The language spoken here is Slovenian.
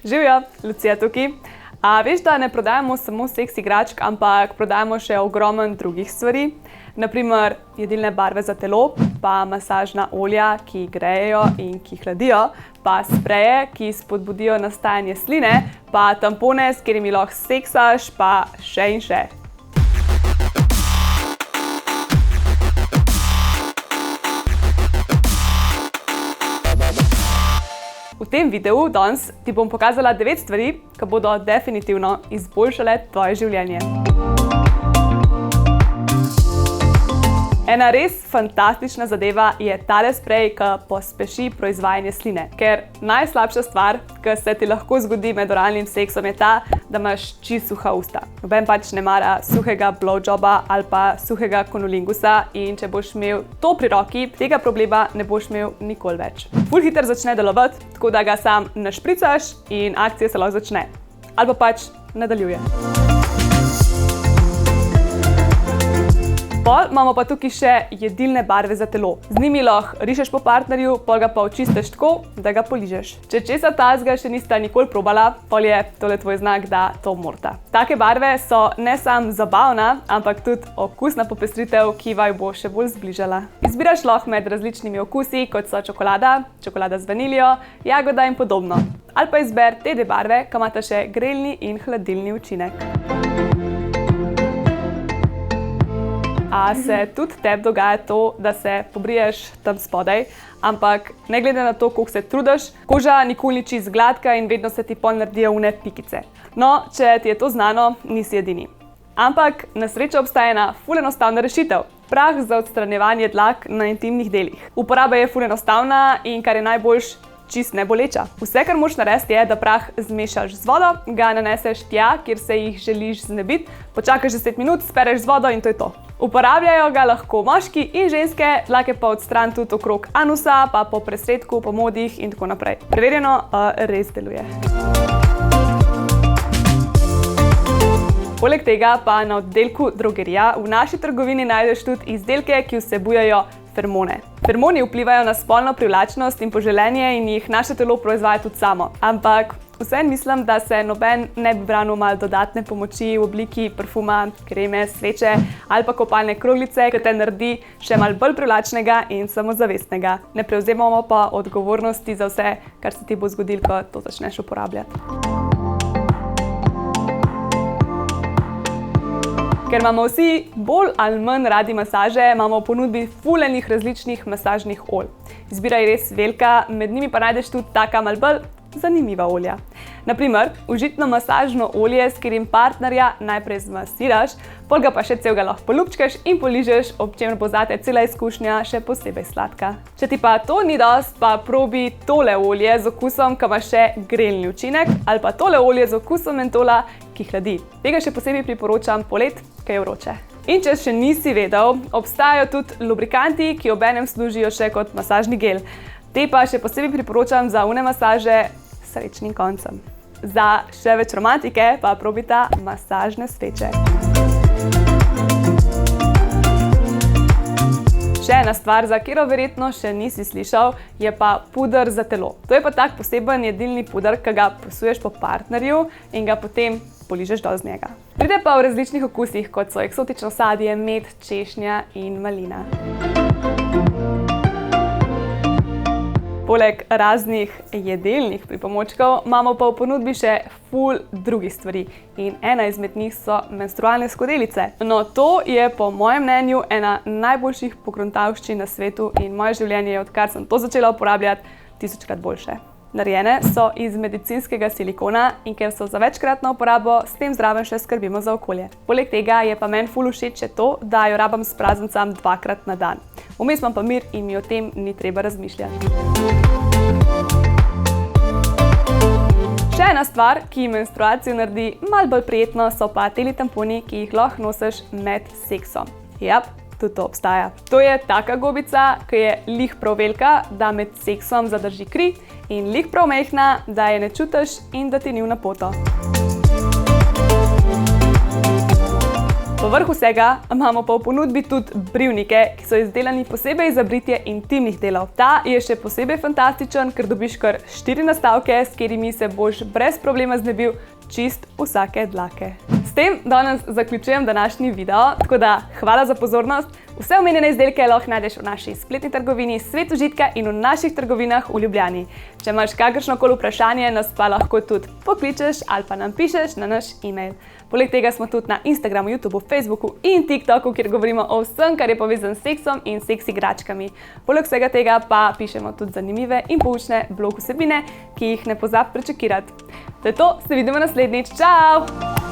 Živjo, Lucija tukaj. A veš, da ne prodajamo samo seks igračk, ampak prodajamo še ogromno drugih stvari. Naprimer, jedilne barve za telo, pa masažna olja, ki grejejo in ki hladijo, pa spreje, ki spodbudijo nastajanje sline, pa tampone, s katerimi lahko seksaš, pa še in še. V tem videu danes ti bom pokazala 9 stvari, ki bodo definitivno izboljšale tvoje življenje. Ena res fantastična zadeva je tale sprej, ki pospeši proizvajanje sline. Ker najslabša stvar, ki se ti lahko zgodi med oralnim seksom, je ta, da imaš čisto suha usta. Noben pač ne mara suhega blowjoba ali pa suhega kunolingusa in če boš imel to pri roki, tega problema ne boš imel nikoli več. Ful hitro začne delovati, tako da ga sam našpricaš in akcija se lahko začne. Ali pa pač nadaljuje. Pol imamo pa tukaj še jedilne barve za telo. Z njimi lahko rišeš po partnerju, pol ga pa očistiš tako, da ga poližeš. Če česa takega še nista nikoli probala, pol je tole tvoj znak, da to morata. Take barve so ne samo zabavna, ampak tudi okusna popestritev, ki vaju bo še bolj zbližala. Izbiraš lahko med različnimi okusi, kot so čokolada z vaniljo, jagoda in podobno. Ali pa izber te dve barve, ki imata še grelni in hladilni učinek. A se tudi tebi dogaja to, da se pobriješ tam spodaj, ampak ne glede na to, koliko se trudiš, koža nikoli ni čisto gladka in vedno se ti pol naredijo one pikice. No, če ti je to znano, nisi edini. Ampak na srečo obstaja ena ful enostavna rešitev. Prah za odstranjevanje dlak na intimnih delih. Uporaba je ful enostavna in kar je najboljš, čist neboleča. Vse, kar moraš narediti, je, da prah zmešaš z vodo, ga naneseš tja, kjer se jih želiš znebiti, počakaš 10 minut, spereš z vodo in to je to. Uporabljajo ga lahko moški in ženske, dlake pa odstran tudi okrog anusa, pa po presredku, po modih in tako naprej. Preverjeno, res deluje. Poleg tega pa na oddelku drogerija v naši trgovini najdeš tudi izdelke, ki vsebujejo fermone. Fermoni vplivajo na spolno privlačnost in poželenje in jih naše telo proizvaja tudi samo. Ampak vseeno mislim, da se noben ne bi branil malo dodatne pomoči v obliki parfuma, kreme, sveče ali pa kopalne kroglice, ki te naredi še malo bolj privlačnega in samozavestnega. Ne prevzemamo pa odgovornosti za vse, kar se ti bo zgodilo, ko to začneš uporabljati. Ker imamo vsi bolj ali manj radi masaže, imamo v ponudbi ful enih različnih masažnih olj. Izbira je res velika, med njimi pa najdeš tudi taka malo bolj zanimiva olja. Naprimer, užitno masažno olje, s katerim partnerja najprej zmasiraš, pol ga pa še celega lahko polupčkaš in poližeš, ob čemer bo zate cela izkušnja še posebej sladka. Če ti pa to ni dosti, pa probi tole olje z okusom, ki ima še grelni učinek, ali pa tole olje z okusom mentola, ki hladi. Tega še posebej priporočam polet, ki je vroče. In če še nisi vedel, obstajajo tudi lubrikanti, ki obenem služijo še kot masažni gel. Te pa še posebej priporočam za one masaže s srečnim koncem. Za še več romantike pa probita masažne sveče. Še ena stvar, za katero verjetno še nisi slišal, je pa puder za telo. To je pa tak poseben jedilni puder, ki ga posuješ po partnerju in ga potem poližeš dol z njega. Pride pa v različnih okusih, kot so eksotično sadje, med, češnja in malina. Poleg raznih jedilnih pripomočkov imamo pa v ponudbi še ful drugih stvari in ena izmed njih so menstrualne skodelice. No, to je po mojem mnenju ena najboljših pogruntavščin na svetu in moje življenje je, odkar sem to začela uporabljati, 1000-krat boljše. Narejene so iz medicinskega silikona in ker so za večkratno uporabo, s tem zraven še skrbimo za okolje. Poleg tega je pa meni ful všeč še to, da jo rabim s praznicam 2-krat na dan. Vmes imam pa mir in mi o tem ni treba razmišljati. Še ena stvar, ki menstruacijo naredi malo bolj prijetno, so pa teli tamponi, ki jih lahko nosiš med seksom. Jap, tudi to obstaja. To je taka gobica, ki je lih prav velika, da med seksom zadrži kri in lih prav majhna, da je ne čutiš in da ti ni v napoto. Povrh vsega imamo pa v ponudbi tudi brivnike, ki so izdelani posebej za britje intimnih delov. Ta je še posebej fantastičen, ker dobiš kar 4 nastavke, s katerimi se boš brez problema znebil čist vsake dlake. S tem danes zaključujem današnji video, tako da hvala za pozornost. Vse omenjene izdelke lahko najdeš v naši spletni trgovini Svet užitka in v naših trgovinah v Ljubljani. Če imaš kakršnokoli vprašanje, nas pa lahko tudi pokličeš ali pa nam pišeš na naš e-mail. Poleg tega smo tudi na Instagramu, YouTubeu, Facebooku in TikToku, kjer govorimo o vsem, kar je povezan s seksom in seks igračkami. Poleg vsega tega pa pišemo tudi zanimive in poučne blog vsebine, ki jih ne pozabi prečekirati. To je to, se vidimo naslednjič. Čau!